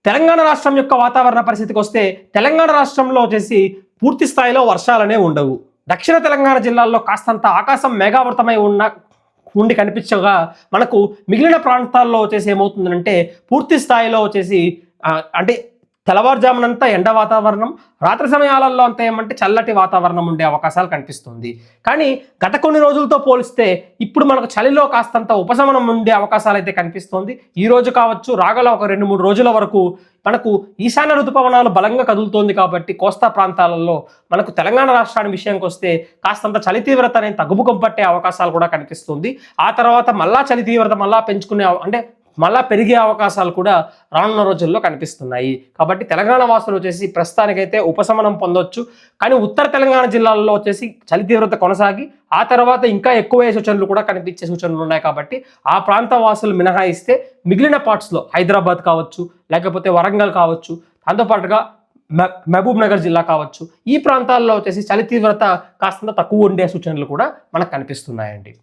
తెలంగాణ రాష్ట్రం యొక్క వాతావరణ పరిస్థితికి వస్తే తెలంగాణ రాష్ట్రంలో వచ్చేసి పూర్తి స్థాయిలో వర్షాలనే ఉండవు. దక్షిణ తెలంగాణ జిల్లాల్లో కాస్తంత ఆకాశం మేఘావృతమై ఉండి కనిపించగా మనకు మిగిలిన ప్రాంతాల్లో వచ్చేసి ఏమవుతుందంటే పూర్తి స్థాయిలో వచ్చేసి అంటే తెల్లవారుజామునంతా ఎండ వాతావరణం, రాత్రి సమయాలలో అంతా ఏమంటే చల్లటి వాతావరణం ఉండే అవకాశాలు కనిపిస్తుంది. కానీ గత కొన్ని రోజులతో పోలిస్తే ఇప్పుడు మనకు చలిలో కాస్తంత ఉపశమనం ఉండే అవకాశాలు అయితే కనిపిస్తుంది. ఈ రోజు కావచ్చు, రాగల ఒక 2-3 రోజుల వరకు మనకు ఈశాన్య ఋతుపవనాలు బలంగా కదులుతోంది కాబట్టి కోస్తా ప్రాంతాలలో మనకు తెలంగాణ రాష్ట్రాన్ని విషయానికి వస్తే కాస్తంత చలి తీవ్రత అనేది తగ్గుముఖం పట్టే అవకాశాలు కూడా కనిపిస్తుంది. ఆ తర్వాత మళ్ళా చలి తీవ్రత మళ్ళా పెరిగే అవకాశాలు కూడా రానున్న రోజుల్లో కనిపిస్తున్నాయి. కాబట్టి తెలంగాణ వాసులు వచ్చేసి ప్రస్తుతానికైతే ఉపశమనం పొందొచ్చు. కానీ ఉత్తర తెలంగాణ జిల్లాల్లో వచ్చేసి చలి తీవ్రత కొనసాగి ఆ తర్వాత ఇంకా ఎక్కువ సూచనలు కూడా కనిపించే సూచనలు ఉన్నాయి. కాబట్టి ఆ ప్రాంత వాసులు మినహాయిస్తే మిగిలిన పార్ట్స్లో హైదరాబాద్ కావచ్చు, లేకపోతే వరంగల్ కావచ్చు, దాంతోపాటుగా మహబూబ్ నగర్ జిల్లా కావచ్చు, ఈ ప్రాంతాల్లో వచ్చేసి చలి తీవ్రత కాస్తంత తక్కువ ఉండే సూచనలు కూడా మనకు కనిపిస్తున్నాయండి.